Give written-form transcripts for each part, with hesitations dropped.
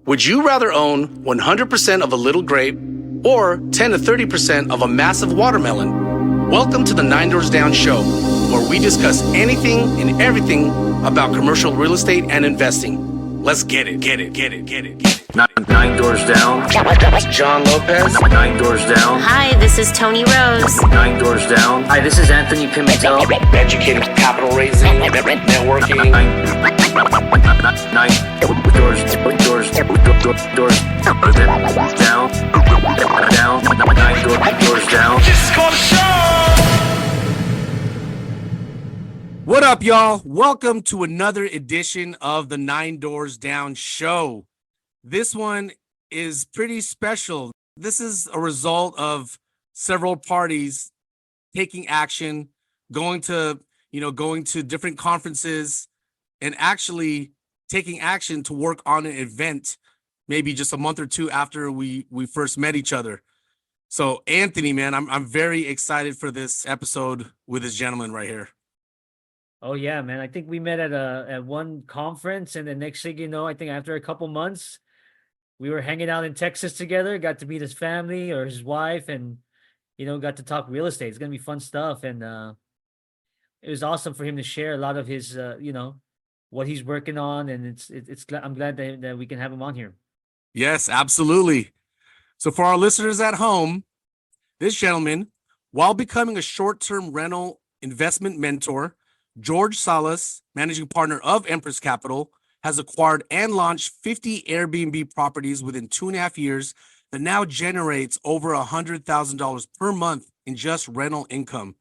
Would you rather own 100% of a little grape or 10 to 30% of a massive watermelon? Welcome to the Nine Doors Down Show, where we discuss anything and everything about commercial real estate and investing. Let's get it. Nine Doors Down. John Lopez. Nine Doors Down. Hi, this is Tony Rose. Nine Doors Down. Hi, this is Anthony Pimentel. Educating, capital raising, networking. Nine doors down. Nine doors down. This is called a show. What up, y'all? Welcome to another edition of the Nine Doors Down Show. This one is pretty special. This is a result of several parties taking action, going to different conferences, and actually taking action to work on an event maybe just a month or two after we first met each other. So Anthony, man, I'm very excited for this episode with this gentleman right here. Oh yeah, man. I think we met at one conference, and the next thing you know, I think after a couple months, we were hanging out in Texas together, got to meet his family or his wife, and got to talk real estate. It's gonna be fun stuff. And it was awesome for him to share a lot of his what he's working on, and I'm glad that we can have him on here. Yes, absolutely. So for our listeners at home, this gentleman, while becoming a short-term rental investment mentor, George Salas, managing partner of Empress Capital, has acquired and launched 50 AirBNB properties within 2.5 years that now generates over $100,000 per month in just rental income.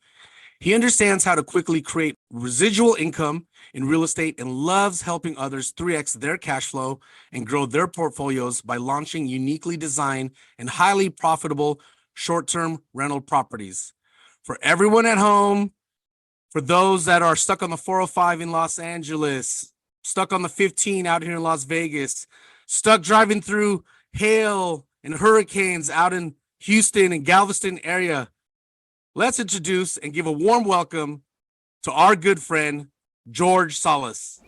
He understands how to quickly create residual income in real estate and loves helping others 3x their cash flow and grow their portfolios by launching uniquely designed and highly profitable short-term rental properties. For everyone at home, for those that are stuck on the 405 in Los Angeles, stuck on the 15 out here in Las Vegas, stuck driving through hail and hurricanes out in Houston and Galveston area, let's introduce and give a warm welcome to our good friend, George Salas.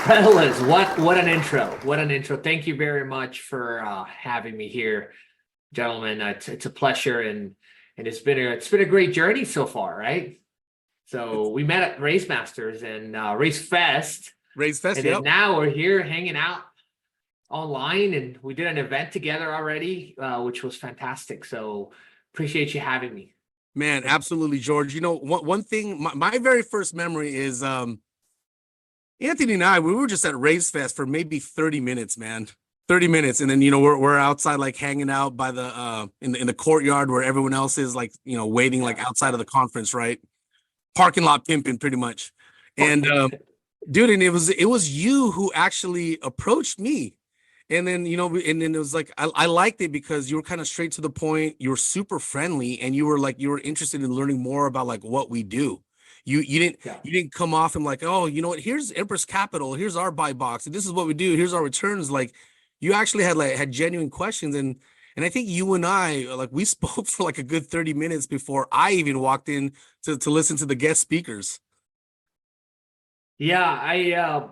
Fellas, what an intro. What an intro. Thank you very much for having me here, gentlemen. It's a pleasure, and it's been a great journey so far, right? So we met at Race Masters and Race Fest. And then now we're here hanging out online, and we did an event together already, which was fantastic. So appreciate you having me. Man, absolutely, George. One thing, my very first memory is Anthony and I, we were just at Race Fest for maybe 30 minutes, man. 30 minutes. And then, we're outside, like hanging out by the, in the courtyard where everyone else is, like, waiting, like outside of the conference, right? Parking lot pimping pretty much. And dude, and it was you who actually approached me. And then, and then it was like, I liked it because you were kind of straight to the point. You were super friendly, and you were interested in learning more about like what we do. You didn't come off and like, oh, you know what, here's Empress Capital, here's our buy box, and this is what we do, here's our returns. Like, you actually had genuine questions. And I think you and I, like, we spoke for like a good 30 minutes before I even walked in to listen to the guest speakers. Yeah,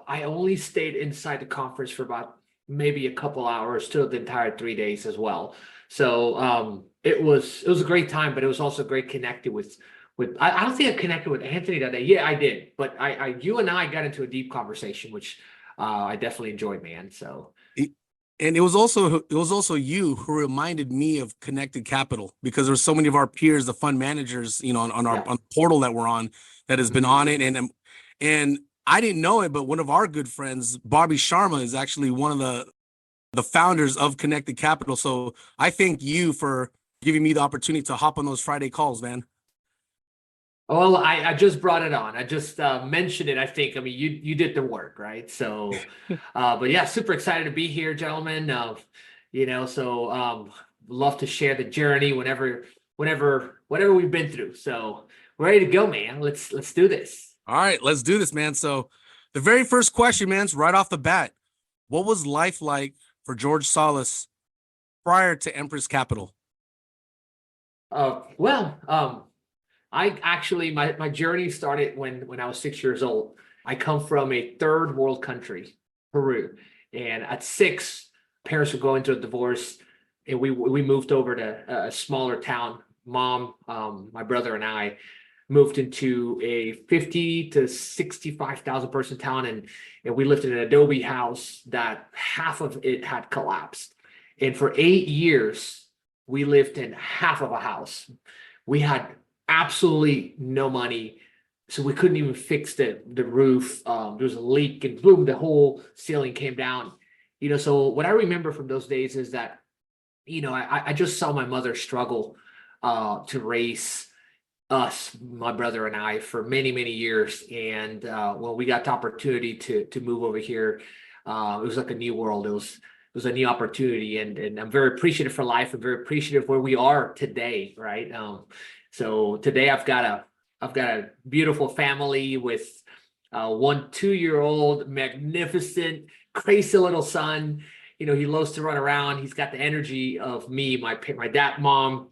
I only stayed inside the conference for about maybe a couple hours to the entire 3 days as well. So it was a great time, but it was also great connected with I don't think I connected with Anthony that day. Yeah, I did, but you and I got into a deep conversation, which I definitely enjoyed, man. So. And it was also you who reminded me of Connected Capital, because there were so many of our peers, the fund managers, on the portal that we're on, that has been on it. And I didn't know it, but one of our good friends, Bobby Sharma, is actually one of the founders of Connected Capital. So I thank you for giving me the opportunity to hop on those Friday calls, man. Well, I just brought it on. I just mentioned it. I think, you did the work, right? So, but yeah, super excited to be here, gentlemen. So love to share the journey whatever we've been through. So we're ready to go, man. Let's do this. All right, let's do this, man. So the very first question, man, is right off the bat. What was life like for George Salas prior to Empress Capital? I actually, my journey started when I was 6 years old. I come from a third world country, Peru. And at 6, parents were going through a divorce, and we moved over to a smaller town. Mom, my brother and I moved into a 50 to 65,000 person town, and we lived in an adobe house that half of it had collapsed. And for 8 years, we lived in half of a house. We had absolutely no money, so we couldn't even fix the roof. There was a leak, and boom, the whole ceiling came down. So what I remember from those days is that, I just saw my mother struggle to raise us, my brother and I, for many, many years. And when we got the opportunity to move over here, it was like a new world. It was a new opportunity, and I'm very appreciative for life. I'm very appreciative where we are today, right? So today I've got a beautiful family with 1 2-year-old, magnificent, crazy little son. He loves to run around. He's got the energy of me, my dad, mom,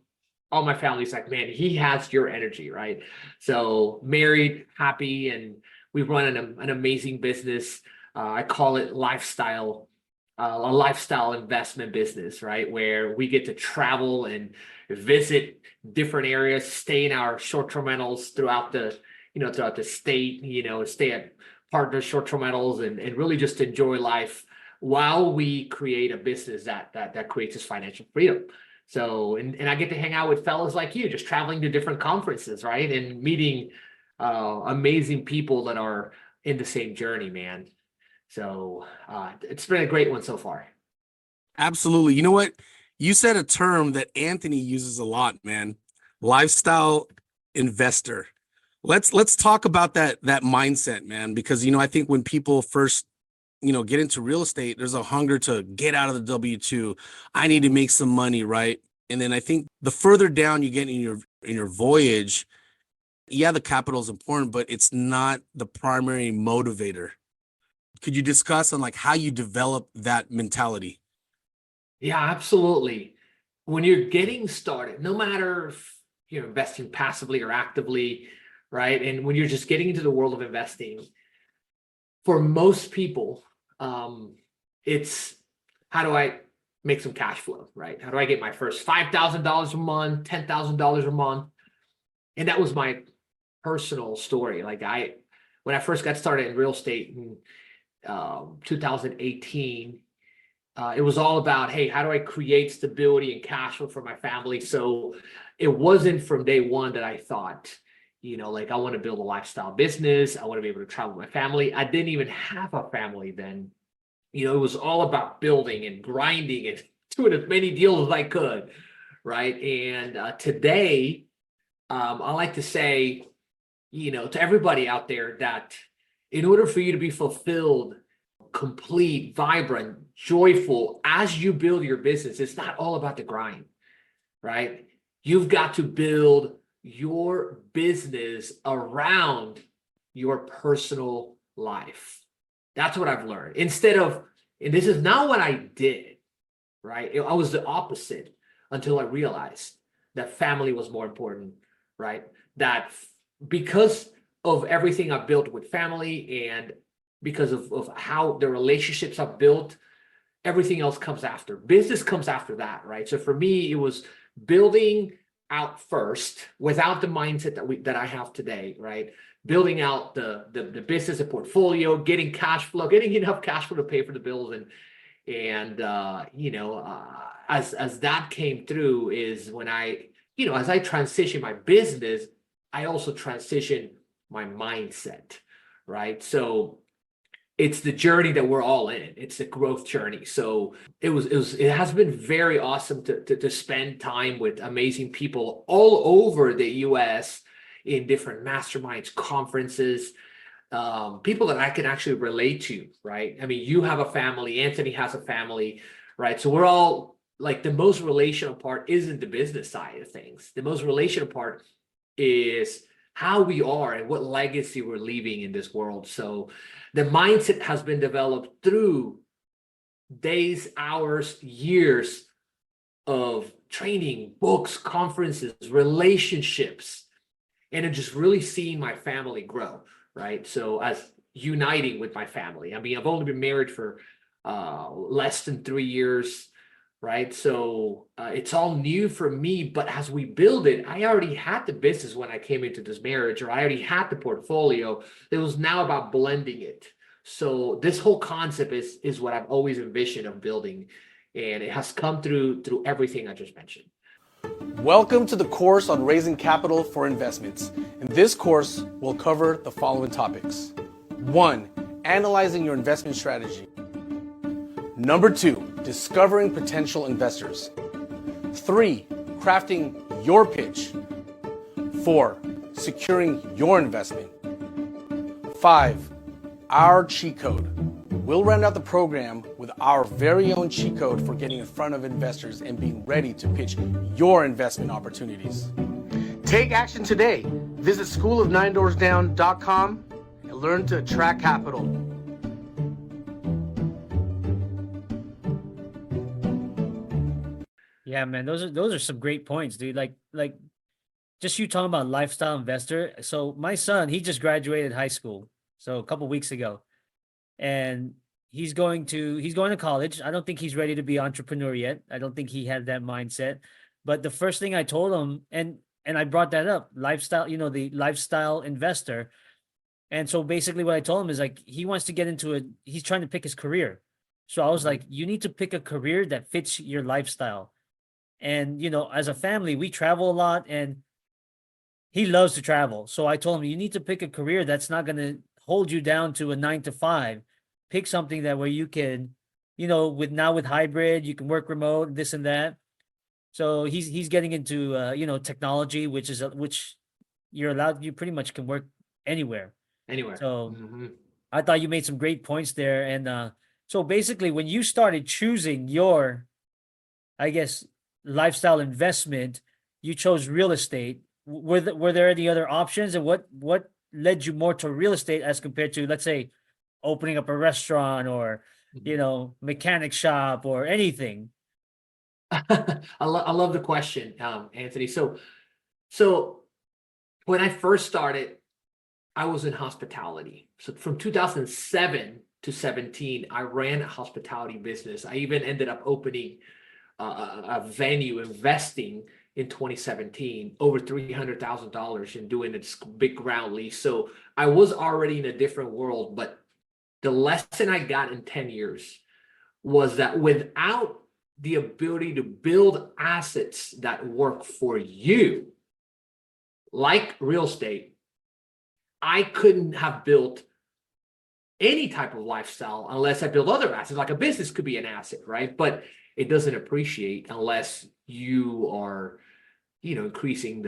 all my family's like, man, he has your energy, right? So married, happy, and we run an amazing business. I call it a lifestyle investment business, right? Where we get to travel and visit different areas, stay in our short-term rentals throughout the state, stay at partner short-term rentals and really just enjoy life while we create a business that creates us financial freedom. So, and I get to hang out with fellas like you, just traveling to different conferences, right? And meeting amazing people that are in the same journey, man. So it's been a great one so far. Absolutely. You know what? You said a term that Anthony uses a lot, man. Lifestyle investor. Let's talk about that mindset, man, because I think when people first get into real estate, there's a hunger to get out of the W-2. I need to make some money, right? And then I think the further down you get in your voyage, yeah, the capital is important, but it's not the primary motivator. Could you discuss on how you develop that mentality? Yeah, absolutely. When you're getting started, no matter if you're investing passively or actively, right? And when you're just getting into the world of investing, for most people, it's how do I make some cash flow, right? How do I get my first $5,000 a month, $10,000 a month? And that was my personal story. When I first got started in real estate in 2018, it was all about, hey, how do I create stability and cash flow for my family? So it wasn't from day one that I thought, I want to build a lifestyle business. I want to be able to travel with my family. I didn't even have a family then. It was all about building and grinding and doing as many deals as I could, right? And today, I like to say, to everybody out there that in order for you to be fulfilled, complete, vibrant, joyful, as you build your business, it's not all about the grind, right? You've got to build your business around your personal life. That's what I've learned. Instead of, and this is not what I did, right? I was the opposite until I realized that family was more important, right? That because of everything I've built with family and because of how the relationships I've built, everything else comes after. Business comes after that, right? So for me, it was building out first without the mindset that I have today, right? Building out the business, the portfolio, getting cash flow, getting enough cash flow to pay for the bills, and as that came through is when as I transitioned my business, I also transitioned my mindset, right? So it's the journey that we're all in. It's the growth journey. So it has been very awesome to spend time with amazing people all over the US in different masterminds, conferences, people that I can actually relate to, right? I mean, you have a family, Anthony has a family, right? So we're all the most relational part isn't the business side of things. The most relational part is how we are and what legacy we're leaving in this world. So the mindset has been developed through days, hours, years of training, books, conferences, relationships, and then just really seeing my family grow, right? So as uniting with my family. I mean, I've only been married for less than 3 years, right? So it's all new for me, but as we build it, I already had the business when I came into this marriage, or I already had the portfolio. It was now about blending it. So this whole concept is what I've always envisioned of building, and it has come through everything I just mentioned. Welcome to the course on raising capital for investments. In this course, we'll cover the following topics. 1. Analyzing your investment strategy. Number 2, discovering potential investors. 3, crafting your pitch. 4, securing your investment. 5, our cheat code. We'll round out the program with our very own cheat code for getting in front of investors and being ready to pitch your investment opportunities. Take action today. Visit schoolofninedoorsdown.com and learn to attract capital. Yeah, man, those are some great points, dude. Like just you talking about lifestyle investor. So my son, he just graduated high school, so a couple weeks ago, and he's going to college. I don't think he's ready to be entrepreneur yet. I don't think he had that mindset. But the first thing I told him, and I brought that up, lifestyle, the lifestyle investor. And so basically what I told him is like, he wants to get into he's trying to pick his career. So I was like, you need to pick a career that fits your lifestyle. And, as a family, we travel a lot, and he loves to travel. So I told him, you need to pick a career that's not going to hold you down to a 9 to 5. Pick something that where you can, with hybrid, you can work remote, this and that. So he's getting into, technology, which you pretty much can work anywhere. Anywhere. So I thought you made some great points there. And so basically when you started choosing your, I guess, lifestyle investment, you chose real estate. Were there any other options, and what led you more to real estate as compared to, let's say, opening up a restaurant or, mechanic shop or anything? I love the question, Anthony. So when I first started, I was in hospitality. So from 2007 to 17, I ran a hospitality business. I even ended up opening a venue, investing in 2017 over $300,000 and doing this big ground lease. So I was already in a different world, but the lesson I got in 10 years was that without the ability to build assets that work for you, like real estate, I couldn't have built any type of lifestyle unless I build other assets. Like a business could be an asset, right? But it doesn't appreciate unless you are, increasing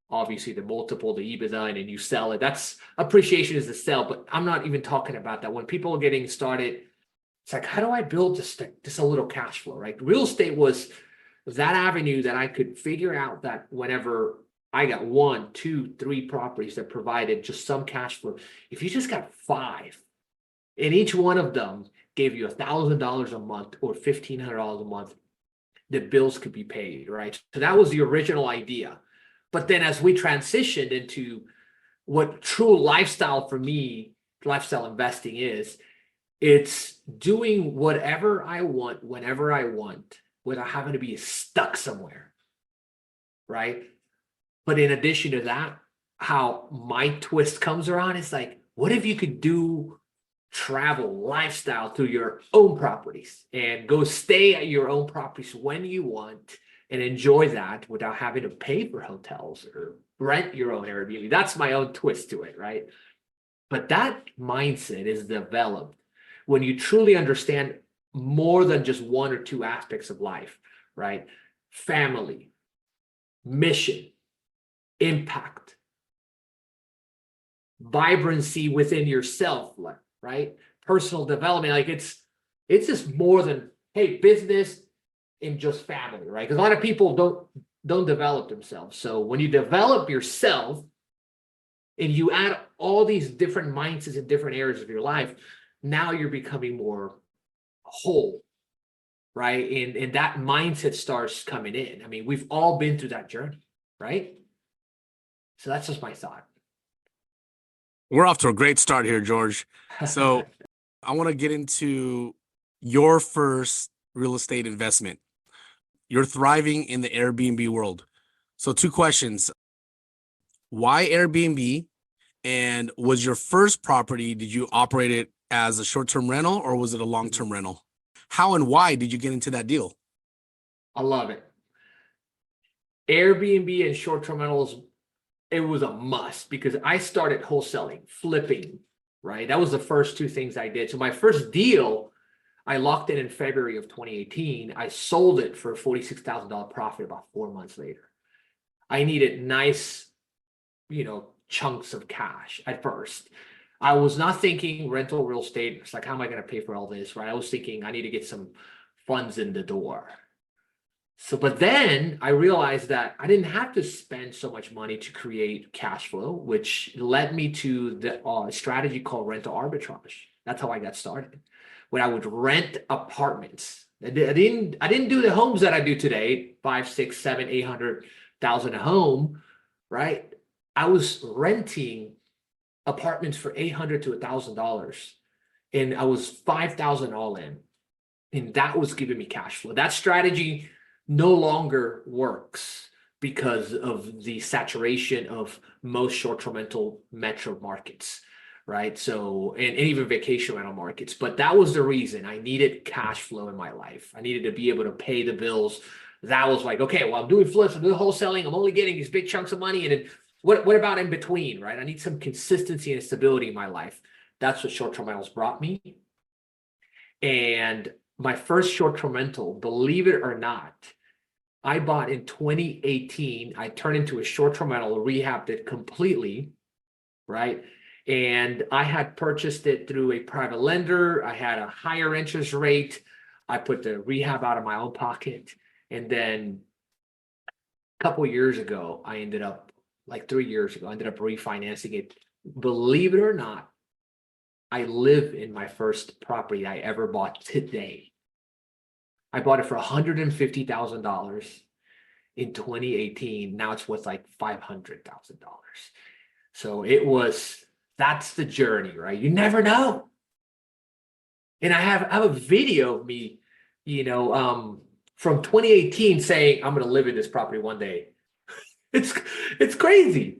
obviously the multiple, the EBITDA, and then you sell it. That's appreciation is the sell, but I'm not even talking about that. When people are getting started, it's like, how do I build just a little cash flow, right? Real estate was that avenue that I could figure out that whenever I got 1, 2, 3 properties that provided just some cash flow, if you just got 5, and each one of them gave you $1,000 a month or $1,500 a month, the bills could be paid, right? So that was the original idea. But then as we transitioned into what true lifestyle for me, lifestyle investing is, it's doing whatever I want, whenever I want, without having to be stuck somewhere, right? But in addition to that, how my twist comes around is like, what if you could do travel lifestyle through your own properties and go stay at your own properties when you want and enjoy that without having to pay for hotels or rent your own Airbnb? That's my own twist to it, right? But that mindset is developed when you truly understand more than just 1 or 2 aspects of life, right? Family, mission, impact, vibrancy within yourself, right? Personal development. Like it's just more than, hey, business and just family, right? Because a lot of people don't develop themselves. So when you develop yourself and you add all these different mindsets in different areas of your life, now you're becoming more whole, right? And that mindset starts coming in. I mean, we've all been through that journey, right? So that's just my thought. We're off to a great start here, George. So I want to get into your first real estate investment. You're thriving in the Airbnb world. So 2 questions. Why Airbnb? And was your first property, did you operate it as a short-term rental or was it a long-term rental? How and why did you get into that deal? I love it. Airbnb and short-term rentals, it was a must because I started wholesaling, flipping, right? That was the first 2 things I did. So my first deal, I locked in February of 2018. I sold it for a $46,000 profit about 4 months later. I needed nice, chunks of cash at first. I was not thinking rental real estate. It's like, how am I going to pay for all this, right? I was thinking I need to get some funds in the door. So, but then I realized that I didn't have to spend so much money to create cash flow, which led me to the strategy called rental arbitrage. That's how I got started. When I would rent apartments, I didn't do the homes that I do today, 5, 6, 7, 800,000 a home, right? I was renting apartments for $800 to $1,000, and I was 5,000 all in, and that was giving me cash flow. That strategy no longer works because of the saturation of most short-term rental metro markets, right? So, and even vacation rental markets. But that was the reason I needed cash flow in my life. I needed to be able to pay the bills. That was like, okay, well, I'm doing flips, I'm doing wholesaling, I'm only getting these big chunks of money. And then what about in between, right? I need some consistency and stability in my life. That's what short-term rentals brought me. And my first short-term rental, believe it or not, I bought in 2018. I turned into a short-term rental, rehabbed it completely, right? And I had purchased it through a private lender. I had a higher interest rate. I put the rehab out of my own pocket. And then a couple of years ago, like 3 years ago, I ended up refinancing it. Believe it or not, I live in my first property I ever bought today. I bought it for $150,000 in 2018. Now it's worth like $500,000. So that's the journey, right? You never know. And I have a video of me, from 2018 saying, I'm going to live in this property one day. It's crazy.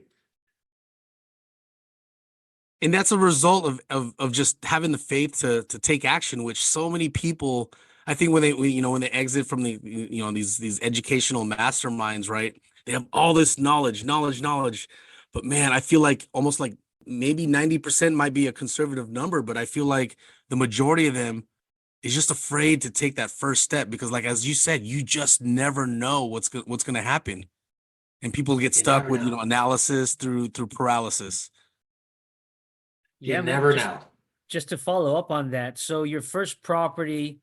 And that's a result of just having the faith to take action, which so many people, I think when they exit from the, these educational masterminds, right? They have all this knowledge, but man, I feel like almost like maybe 90% might be a conservative number, but I feel like the majority of them is just afraid to take that first step because, like, as you said, you just never know what's going to happen. And people get stuck with, analysis through paralysis. You man, never know. Just to follow up on that. So your first property,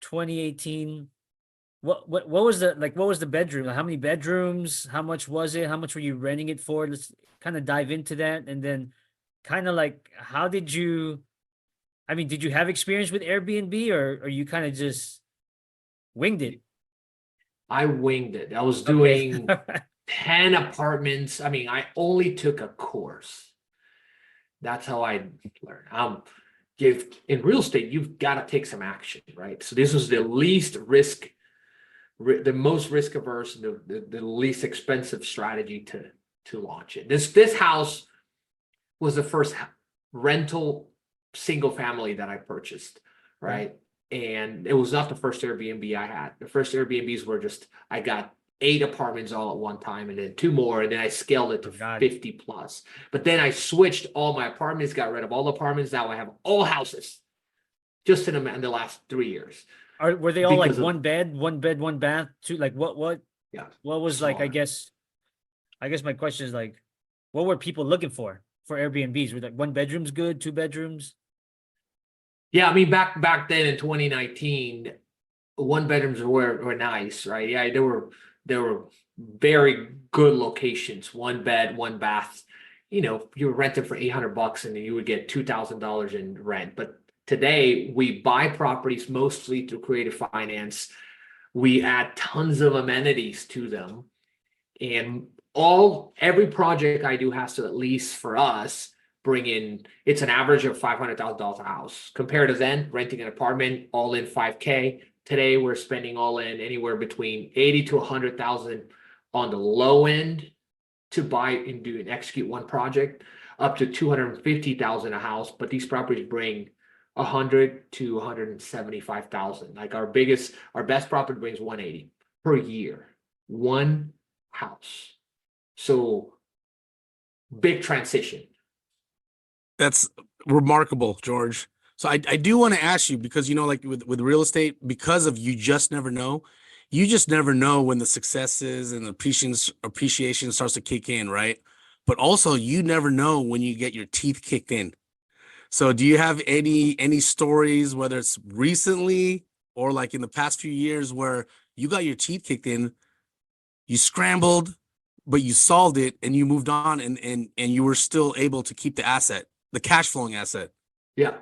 2018, what was the bedroom? Like, how many bedrooms? How much was it? How much were you renting it for? Let's kind of dive into that. And then kind of like, did you have experience with Airbnb or you kind of just winged it? I winged it. I was doing 10 apartments. I only took a course. That's how I learned. In real estate, you've got to take some action, right? So this was the least risk, the most risk averse, the least expensive strategy to launch it. This house was the first rental single family that I purchased, right? And it was not the first Airbnb I had. The first Airbnbs were I got 8 apartments all at one time and then 2 more. And then I scaled it to 50 plus. But then I switched all my apartments, got rid of all the apartments. Now I have all houses just in the last 3 years. Were they all like one bed, one bath, two? Like what? Yeah. What was smaller. Like, I guess my question is like, what were people looking for Airbnbs? Were like 1 bedroom's good, 2 bedrooms? Yeah. Back then in 2019, 1 bedrooms were nice, right? Yeah. There were very good locations, 1 bed, 1 bath. You were renting for $800 and you would get $2,000 in rent. But today we buy properties mostly through creative finance. We add tons of amenities to them. And every project I do has to, at least for us, bring in, it's an average of $500,000 a house. Compared to then, renting an apartment, all in $5K. Today, we're spending all in anywhere between 80 to 100,000 on the low end to buy and do and execute one project, up to 250,000 a house. But these properties bring 100 to 175,000. Like our best property brings 180 per year, one house. So big transition. That's remarkable, George. So I do want to ask you, because, you know, like with real estate, because of you just never know when the successes and the appreciation starts to kick in, right? But also you never know when you get your teeth kicked in. So do you have any stories, whether it's recently or like in the past few years, where you got your teeth kicked in, you scrambled, but you solved it and you moved on, and you were still able to keep the asset, the cash flowing asset? Yeah.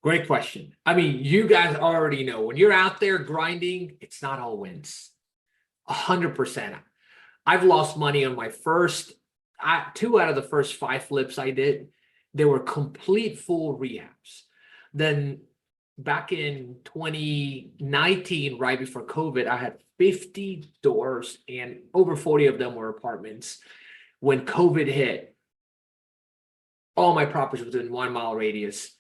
Great question. I mean, you guys already know when you're out there grinding, it's not all wins. 100%. I've lost money on my two out of the first 5 flips I did. They were complete full rehabs. Then back in 2019, right before COVID, I had 50 doors and over 40 of them were apartments. When COVID hit, all my properties within 1 mile radius,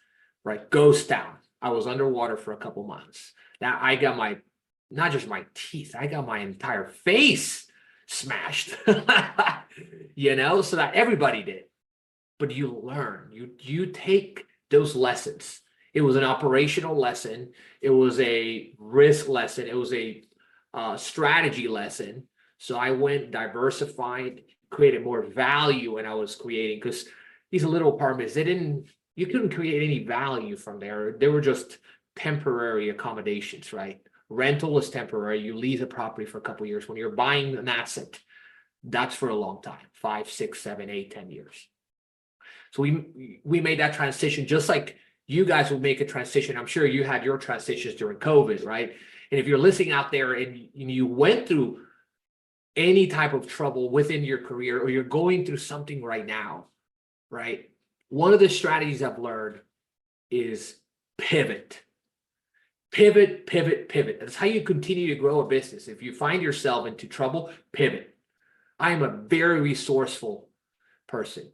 right, ghost down. I was underwater for a couple months. Now I got not just my teeth, I got my entire face smashed, you know, so that everybody did. But you learn, you take those lessons. It was an operational lesson. It was a risk lesson. It was a strategy lesson. So I went diversified, created more value when I was creating, because these little apartments, you couldn't create any value from there. They were just temporary accommodations, right? Rental was temporary. You lease a property for a couple of years. When you're buying an asset, that's for a long time, 5, 6, 7, 8, 10 years. So we made that transition, just like you guys will make a transition. I'm sure you had your transitions during COVID, right? And if you're listening out there and you went through any type of trouble within your career, or you're going through something right now, right? One of the strategies I've learned is pivot. Pivot, pivot, pivot. That's how you continue to grow a business. If you find yourself into trouble, pivot. I am a very resourceful person,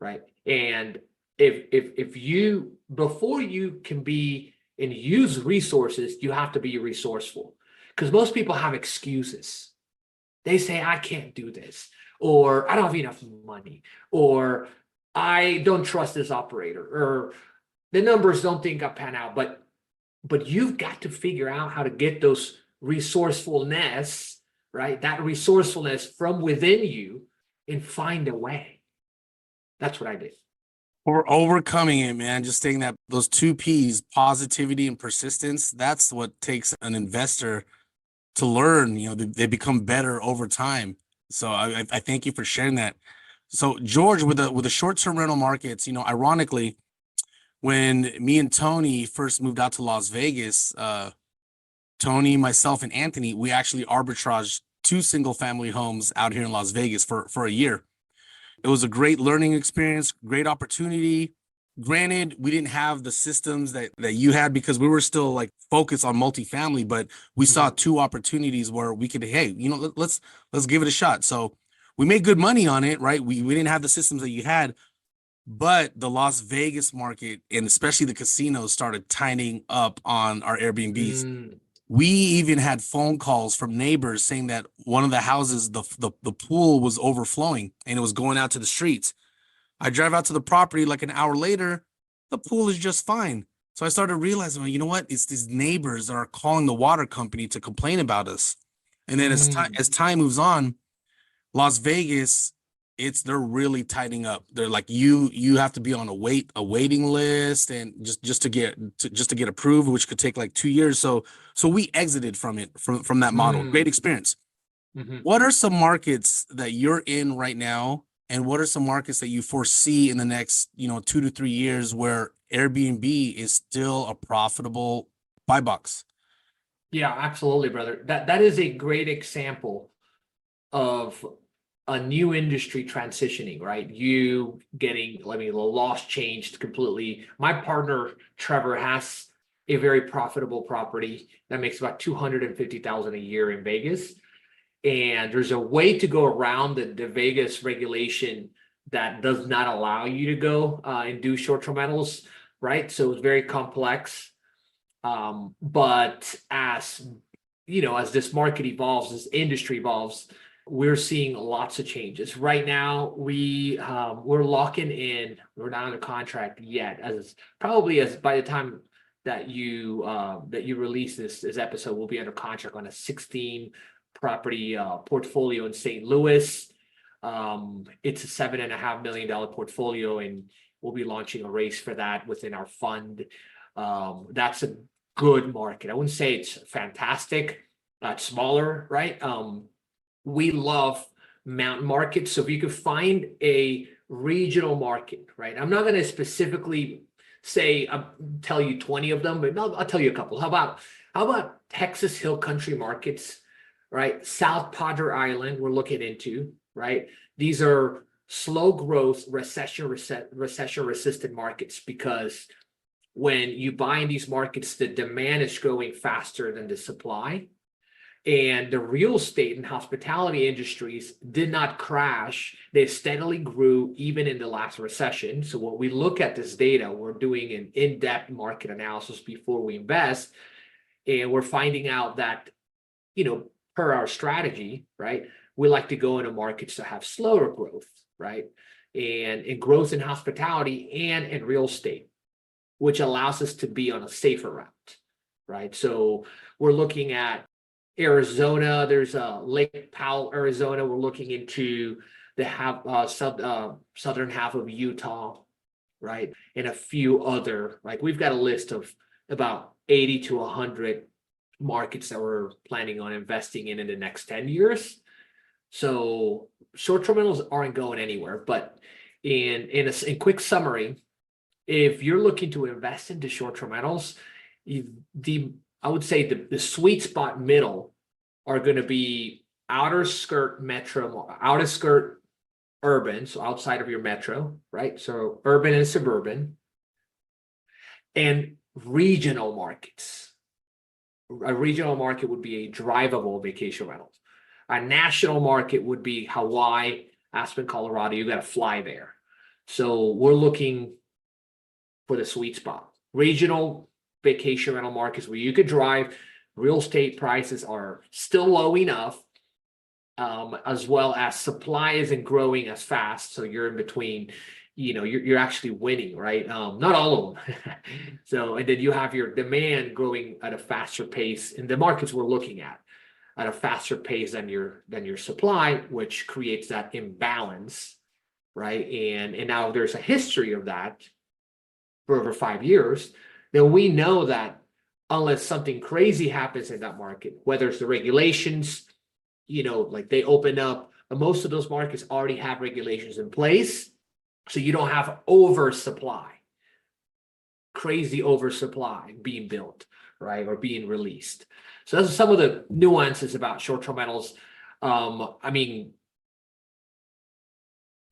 right? And if you, before you can be and use resources, you have to be resourceful. Because most people have excuses. They say, I can't do this, or I don't have enough money, or I don't trust this operator, or the numbers don't think I pan out. But you've got to figure out how to get those resourcefulness, right? That resourcefulness from within you, and find a way. That's what I did. Or overcoming it, man. Just saying that those 2 P's, positivity and persistence, that's what takes an investor to learn. You know, they become better over time. So I thank you for sharing that. So George, with the short-term rental markets, you know, ironically, when me and Tony first moved out to Las Vegas, Tony, myself, and Anthony, we actually arbitraged 2 single-family homes out here in Las Vegas for a year. It was a great learning experience, great opportunity. Granted, we didn't have the systems that you had, because we were still like focused on multifamily, but we saw 2 opportunities where we could, hey, you know, let's give it a shot. So we made good money on it, right? We didn't have the systems that you had, but the Las Vegas market, and especially the casinos, started tightening up on our Airbnbs. We even had phone calls from neighbors saying that one of the houses, the pool was overflowing and it was going out to the streets. I drive out to the property like an hour later, the pool is just fine. So I started realizing, well, you know what? It's these neighbors that are calling the water company to complain about us. And then as time moves on, Las Vegas, they're really tightening up. They're like, you have to be on a waiting list, and just to get approved, which could take like 2 years. So we exited from that model. Great experience. What are some markets that you're in right now, and what are some markets that you foresee in the next, 2 to 3 years where Airbnb is still a profitable buy box? Yeah, absolutely, brother. That is a great example of a new industry transitioning, right? You getting, the laws changed completely. My partner, Trevor, has a very profitable property that makes about $250,000 a year in Vegas. And there's a way to go around the Vegas regulation that does not allow you to go and do short-term rentals, right? So it's very complex. But as as this market evolves, this industry evolves, we're seeing lots of changes. Right now, we're locking in. We're not under contract yet. As by the time that you release this episode, we'll be under contract on a 16 property portfolio in St. Louis. It's a $7.5 million portfolio, and we'll be launching a race for that within our fund. That's a good market. I wouldn't say it's fantastic. It's smaller, right? We love mountain markets. So if you could find a regional market, right? I'm not going to specifically say, tell you 20 of them, but I'll tell you a couple. How about Texas Hill Country markets, right? South Padre Island, we're looking into, right? These are slow growth, recession resistant markets, because when you buy in these markets, the demand is growing faster than the supply. And the real estate and hospitality industries did not crash. They steadily grew even in the last recession. So when we look at this data, we're doing an in-depth market analysis before we invest. And we're finding out that, per our strategy, right, we like to go into markets that have slower growth, right? And growth in hospitality and in real estate, which allows us to be on a safer route, right? So we're looking at Arizona. There's Lake Powell, Arizona. We're looking into the southern half of Utah, right? And a few other, we've got a list of about 80 to 100 markets that we're planning on investing in the next 10 years. So short-term rentals aren't going anywhere. But in quick summary, if you're looking to invest into short-term rentals, I would say the sweet spot middle are going to be outer skirt urban, so outside of your metro, right? So urban and suburban, and regional markets. A regional market would be a drivable vacation rental. A national market would be Hawaii, Aspen, Colorado. You got to fly there. So we're looking for the sweet spot. Regional vacation rental markets where you could drive. Real estate prices are still low enough, as well as supply isn't growing as fast. So you're in between, you're actually winning, right? Not all of them. So, and then you have your demand growing at a faster pace in the markets we're looking at a faster pace than your supply, which creates that imbalance, right? And now there's a history of that for over 5 years. Then we know that unless something crazy happens in that market, whether it's the regulations, they open up, most of those markets already have regulations in place. So you don't have crazy oversupply being built, right? Or being released. So those are some of the nuances about short-term rentals. I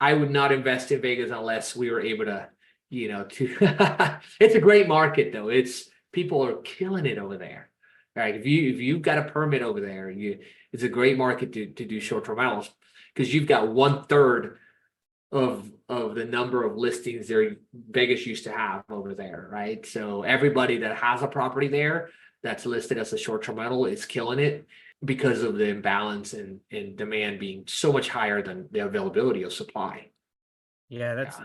would not invest in Vegas unless we were able to, it's a great market though. People are killing it over there, right? If you've got a permit over there, it's a great market to do short-term rentals, because you've got 1/3 of the number of listings there Vegas used to have over there, right? So everybody that has a property there that's listed as a short-term rental is killing it because of the imbalance and demand being so much higher than the availability of supply. Yeah, that's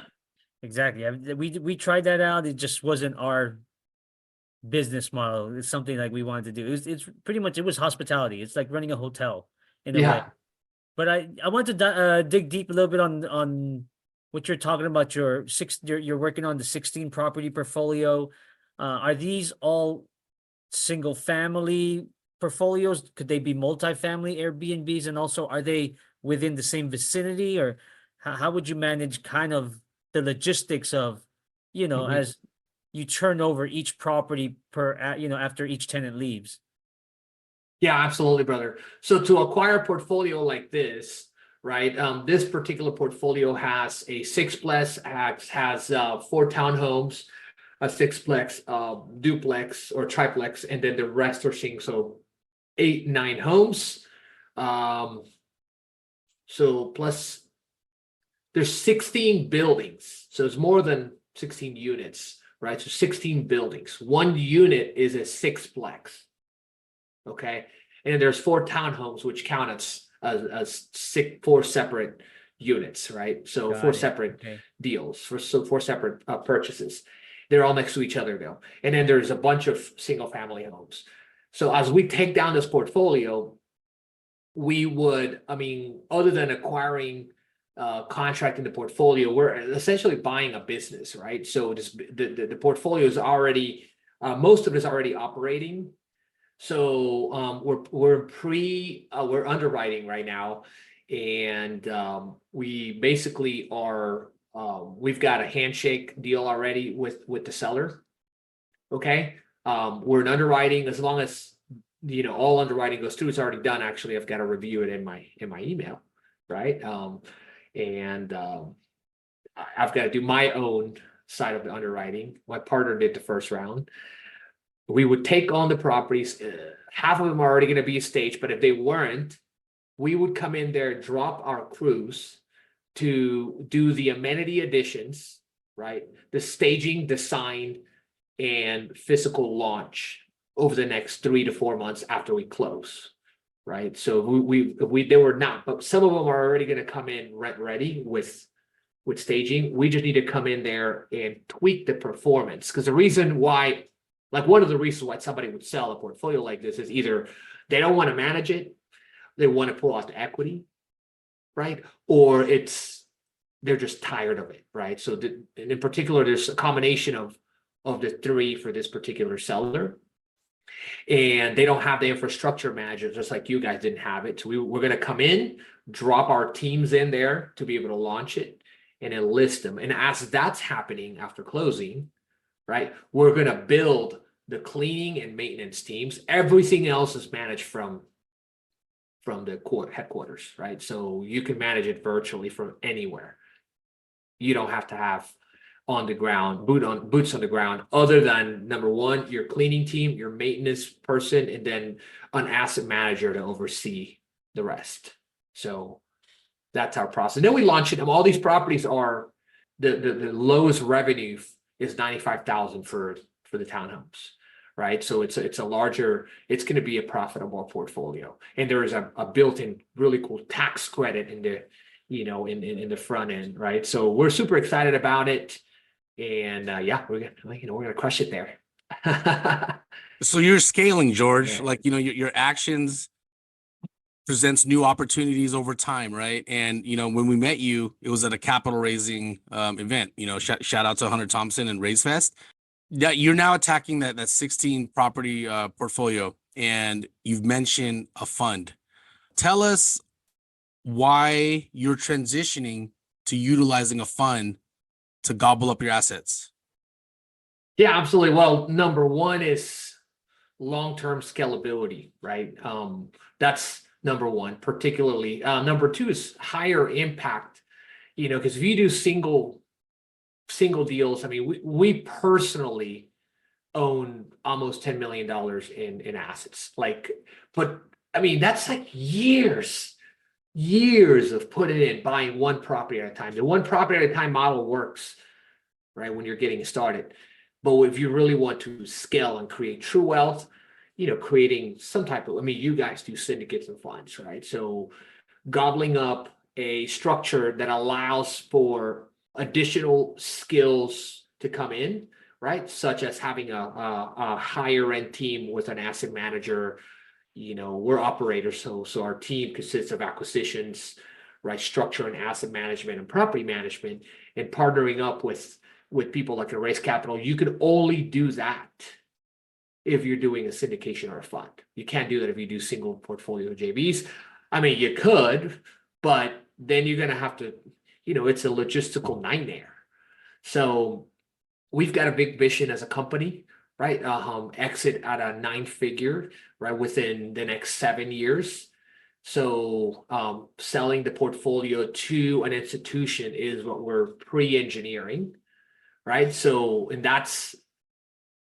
exactly. We tried that out. It just wasn't our business model. It's something like we wanted to do. It's pretty much, it was hospitality. It's like running a hotel in a way. But I want to dig deep a little bit on what you're talking about. You're working on the 16 property portfolio. Are these all single family portfolios? Could they be multifamily Airbnbs? And also, are they within the same vicinity, or how would you manage kind of the logistics of, as you turn over each property after each tenant leaves? Yeah, absolutely, brother. So to acquire a portfolio like this, right? This particular portfolio has a sixplex, has 4 townhomes, a sixplex, duplex or triplex, and then the rest are seeing 8, 9 homes. So plus there's 16 buildings, so it's more than 16 units, right? So 16 buildings. One unit is a sixplex. Okay, and there's 4 townhomes, which count as 4 separate units, right? So Got 4 it. separate Okay. deals, 4 separate purchases. They're all next to each other though, and then there's a bunch of single family homes. So as we take down this portfolio, we would, I mean, other than acquiring contracting the portfolio, we're essentially buying a business, right? So this, the portfolio is already most of it is already operating. So we're underwriting right now, and we basically are we've got a handshake deal already with the seller. Okay, we're in underwriting. As long as all underwriting goes through, it's already done. Actually, I've got to review it in my email, right? And I've got to do my own side of the underwriting. My partner did the first round. We would take on the properties. Half of them are already going to be staged, but if they weren't, we would come in there, drop our crews to do the amenity additions, right? The staging, design, and physical launch over the next 3 to 4 months after we close, right? So they were not, but some of them are already going to come in rent ready with staging. We just need to come in there and tweak the performance, because the reason why, like one of the reasons why somebody would sell a portfolio like this is either they don't want to manage it, they want to pull out the equity, right? Or they're just tired of it, right? So and in particular, there's a combination of the 3 for this particular seller, and they don't have the infrastructure manager, just like you guys didn't have it. So we're going to come in, drop our teams in there to be able to launch it and then list them. And as that's happening after closing, right, we're going to build the cleaning and maintenance teams. Everything else is managed from the headquarters, right? So you can manage it virtually from anywhere. You don't have to have on the ground, boots on the ground, other than number 1, your cleaning team, your maintenance person, and then an asset manager to oversee the rest. So that's our process. And then we launch it. All these properties are the lowest revenue is $95,000 for the townhomes, right? So it's a larger, it's going to be a profitable portfolio, and there is a built-in really cool tax credit in the in the front end, right? So we're super excited about it, and yeah, we're gonna crush it there. So you're scaling, George. Yeah. Like your actions presents new opportunities over time, right? And when we met you, it was at a capital raising event. Shout out to Hunter Thompson and Raise Fest. Yeah, you're now attacking that 16 property portfolio, and you've mentioned a fund. Tell us why you're transitioning to utilizing a fund to gobble up your assets. Yeah, absolutely. Well, number 1 is long-term scalability, right? That's number 1, particularly. Number 2 is higher impact, because if you do single deals, I mean, we personally own almost $10 million in assets. But I mean, that's like years of putting in, buying one property at a time. The one property at a time model works, right, when you're getting started. But if you really want to scale and create true wealth, creating some type of, I mean, you guys do syndicates and funds, right? So gobbling up a structure that allows for additional skills to come in, right? Such as having a higher end team with an asset manager. We're operators, so our team consists of acquisitions, right, structure and asset management and property management, and partnering up with people like Empress Capital. You can only do that if you're doing a syndication or a fund. You can't do that if you do single portfolio JVs. I mean, you could, but then you're going to have to, it's a logistical nightmare. So we've got a big vision as a company, right? Exit at a 9-figure, right, within the next 7 years. So selling the portfolio to an institution is what we're pre-engineering, right? So, and that's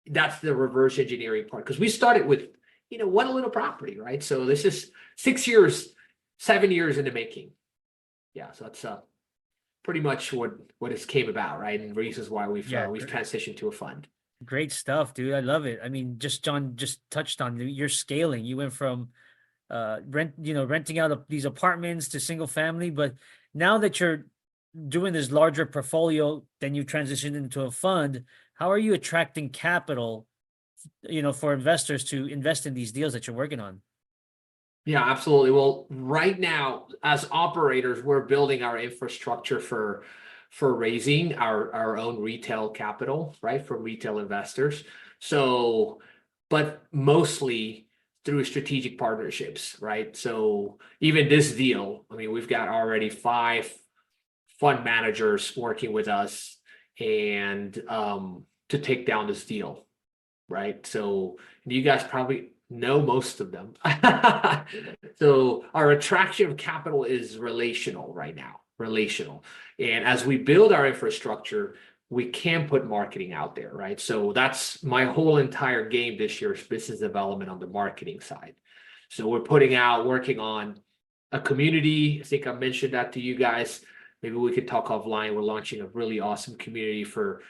the reverse engineering part, because we started with, one little property, right? So this is 6 years, 7 years in the making. Yeah, so that's pretty much what it came about, right? And reasons why we've transitioned to a fund. Great stuff, dude. I love it. I mean, just John just touched on your scaling. You went from renting out these apartments to single family, but now that you're doing this larger portfolio, then you transitioned into a fund. How are you attracting capital, for investors to invest in these deals that you're working on? Yeah, absolutely. Well, right now, as operators, we're building our infrastructure for raising our own retail capital, right, from retail investors. So, but mostly through strategic partnerships, right? So even this deal, I mean, we've got already 5 fund managers working with us and to take down this deal, right? So you guys probably know most of them. So our attraction of capital is relational right now, relational. And as we build our infrastructure, we can put marketing out there, right? So that's my whole entire game this year is business development on the marketing side. So we're working on a community. I think I mentioned that to you guys. Maybe we could talk offline. We're launching a really awesome community for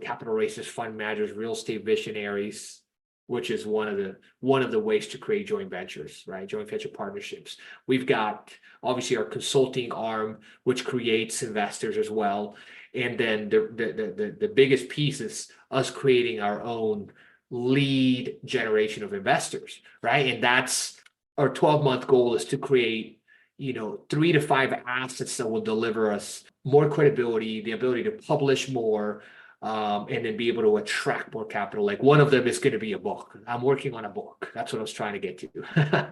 capital raisers, fund managers, real estate visionaries, which is one of the ways to create joint ventures, right? Joint venture partnerships. We've got obviously our consulting arm, which creates investors as well. And then the biggest piece is us creating our own lead generation of investors, right? And that's our 12-month goal, is to create 3 to 5 assets that will deliver us more credibility, the ability to publish more, and then be able to attract more capital. Like one of them is going to be a book. I'm working on a book. That's what I was trying to get to.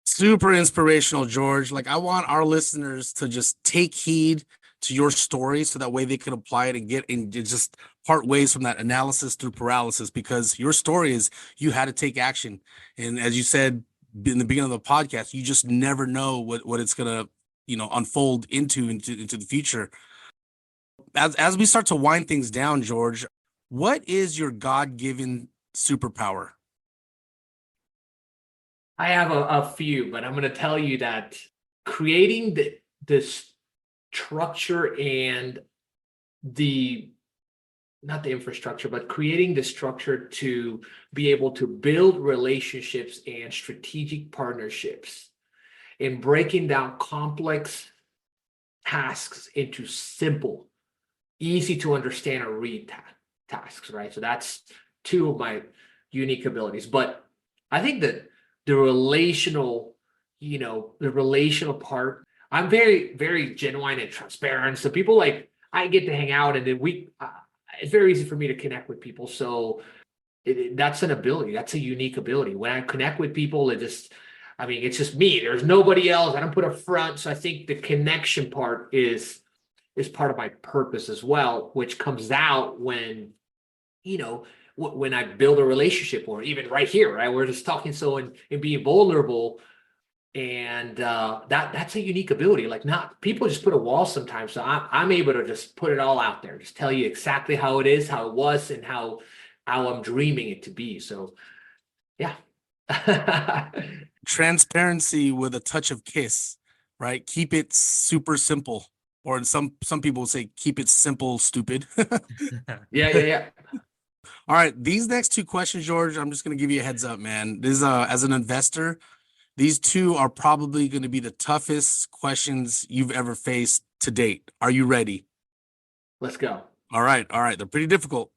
Super inspirational, George. Like, I want our listeners to just take heed to your story so that way they can apply it and get in, just part ways from that analysis through paralysis, because your story is you had to take action. And as you said in the beginning of the podcast, you just never know what it's going to, unfold into the future. As we start to wind things down, George, what is your God-given superpower? I have a few, but I'm going to tell you that creating this structure and not the infrastructure, but creating the structure to be able to build relationships and strategic partnerships and breaking down complex tasks into simple, easy to understand or read tasks, right? So that's 2 of my unique abilities. But I think that the relational part, I'm very, very genuine and transparent. So people I get to hang out, and then it's very easy for me to connect with people. So that's an ability. That's a unique ability. When I connect with people, it's just me. There's nobody else. I don't put a front. So I think the connection part is part of my purpose as well, which comes out when I build a relationship, or even right here, right? We're just talking and being vulnerable. And that's a unique ability. Like, not people just put a wall sometimes. So I'm able to just put it all out there, just tell you exactly how it is, how it was, and how I'm dreaming it to be. So yeah. Transparency with a touch of kiss, right? Keep it super simple. Or some people say keep it simple, stupid. Yeah. All right. These next 2 questions, George, I'm just going to give you a heads up, man. This is as an investor, these 2 are probably going to be the toughest questions you've ever faced to date. Are you ready? Let's go. All right. They're pretty difficult.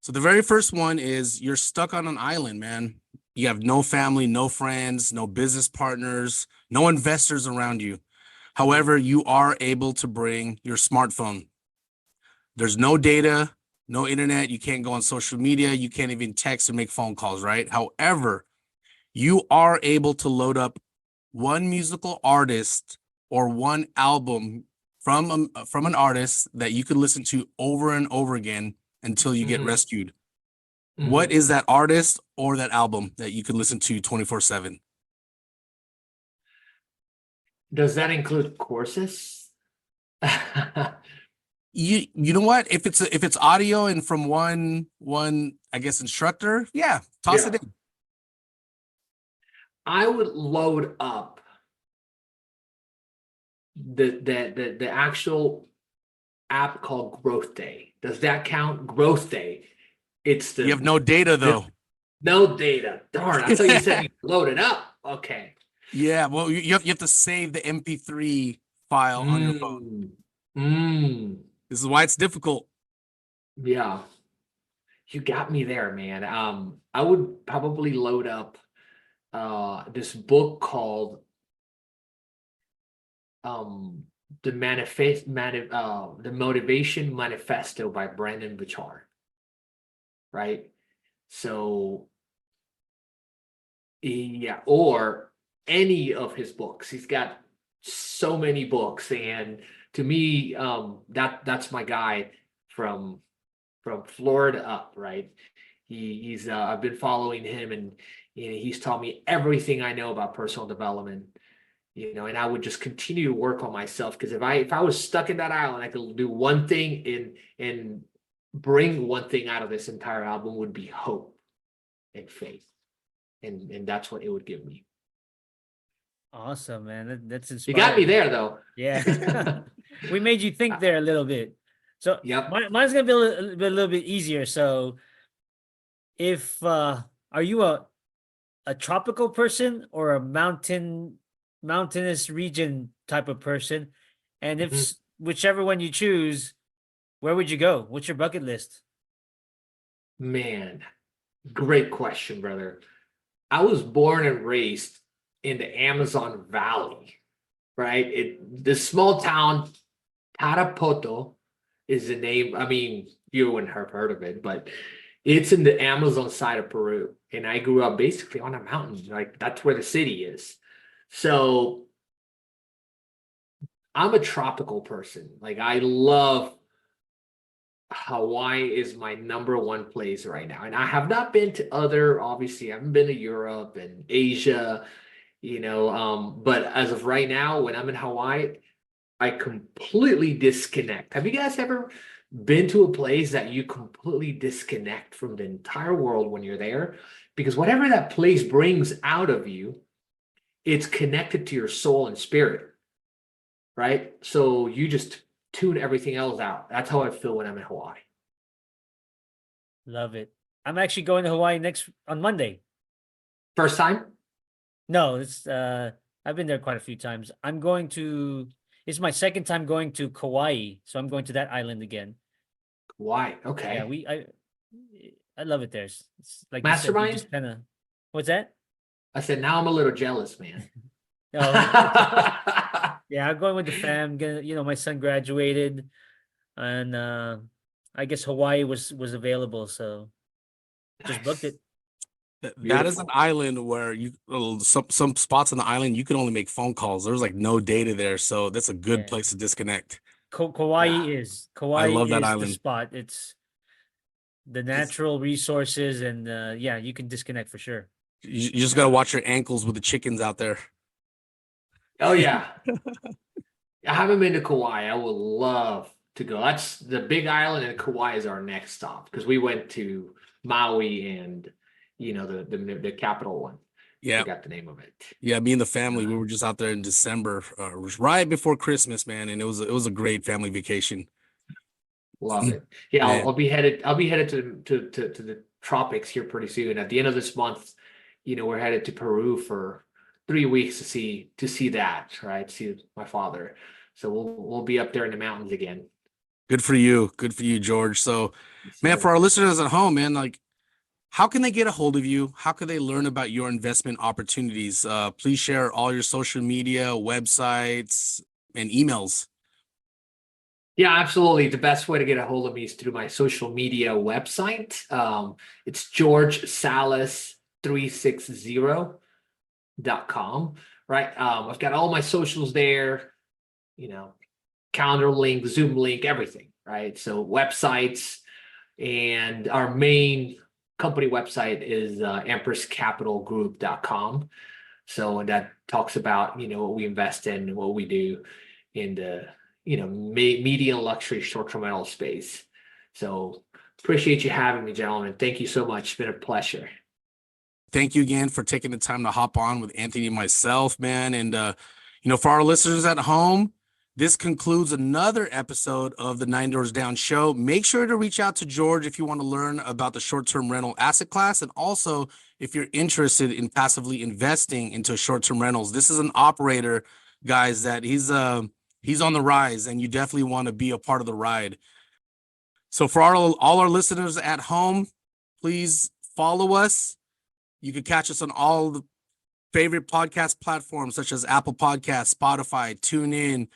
So the very first one is, you're stuck on an island, man. You have no family, no friends, no business partners, no investors around you. However, you are able to bring your smartphone. There's no data, no internet. You can't go on social media. You can't even text and make phone calls, right? However, you are able to load up one musical artist or one album from an artist that you could listen to over and over again until you get rescued. What is that artist or that album that you could listen to 24/7? Does that include courses? You know what? If it's audio and from one I guess instructor, yeah, toss it Yeah. in. I would load up the actual app called Growth Day. Does that count? Growth Day. It's the You have no data though. no data. Darn, I thought you said you load it up. Okay. Yeah, well, you have to save the MP3 file on your phone. This is why it's difficult. Yeah. You got me there, man. I would probably load up this book called the Motivation Manifesto by Brandon Bichar. Right? So yeah, or any of his books. He's got so many books, and to me, that's my guy from Florida up, right? He's I've been following him, and he's taught me everything I know about personal development, and I would just continue to work on myself, because if I was stuck in that island, I could do one thing and bring one thing out of this entire album would be hope and faith. And that's what it would give me. Awesome, man. That's You inspiring. got me there though. Yeah. We made you think there a little bit. So Yep. mine's gonna be a little bit easier. So if are you a tropical person or a mountainous region type of person? And if whichever one you choose, where would you go? What's your bucket list? Man, great question, brother. I was born and raised in the Amazon Valley, right? This small town, Tarapoto is the name. I mean, you wouldn't have heard of it, but it's in the Amazon side of Peru. And I grew up basically on a mountain. Like, that's where the city is. So I'm a tropical person. Like, I love Hawaii is my number one place right now. And I have not been to obviously, I haven't been to Europe and Asia, but as of right now, when I'm in Hawaii, I completely disconnect. Have you guys ever been to a place that you completely disconnect from the entire world when you're there? Because whatever that place brings out of you, it's connected to your soul and spirit, right? So you just tune everything else out. That's how I feel when I'm in Hawaii. Love it. I'm actually going to Hawaii on Monday. First time? No, it's I've been there quite a few times. It's my second time going to Kauai, so I'm going to that island again. Why? Okay. Yeah, I love it there. It's like Mastermind? just kind of. What's that? I said, now I'm a little jealous, man. Oh, yeah, I'm going with the fam. My son graduated, and I guess Hawaii was available, so just booked it. That is an island where some spots on the island you can only make phone calls. There's like no data there, so that's a good place to disconnect. Kauai Yeah. is that the island. spot. It's the natural resources, and you can disconnect for sure. You just gotta watch your ankles with the chickens out there. Oh yeah. I haven't been to Kauai. I would love to go. That's the big island, and Kauai is our next stop, because we went to Maui and the capital one. Yeah. I forgot the name of it. Yeah, me and the family, we were just out there in December, right before Christmas, man, and it was a great family vacation. Love it. Yeah, Man. I'll be headed to the tropics here pretty soon. At the end of this month, we're headed to Peru for 3 weeks to see that, right? See my father. So we'll be up there in the mountains again. Good for you, George. So, man, for our listeners at home, man, like, how can they get a hold of you? How can they learn about your investment opportunities? Please share all your social media, websites, and emails. Yeah, absolutely. The best way to get a hold of me is through my social media website. It's George Salas 360.com, right? I've got all my socials there, calendar link, Zoom link, everything, right? So websites, and our main company website is empresscapitalgroup.com. So that talks about, what we invest in, what we do in the, median luxury short-term rental space. So appreciate you having me, gentlemen. Thank you so much. It's been a pleasure. Thank you again for taking the time to hop on with Anthony and myself, man. And, for our listeners at home, this concludes another episode of the 9 Doors Down show. Make sure to reach out to George if you want to learn about the short-term rental asset class. And also, if you're interested in passively investing into short-term rentals, this is an operator, guys, that he's on the rise, and you definitely want to be a part of the ride. So for all our listeners at home, please follow us. You can catch us on all the favorite podcast platforms such as Apple Podcasts, Spotify, TuneIn,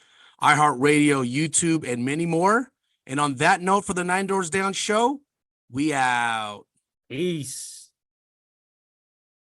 iHeartRadio, YouTube, and many more. And on that note, for the 9 Doors Down show, we out. Peace.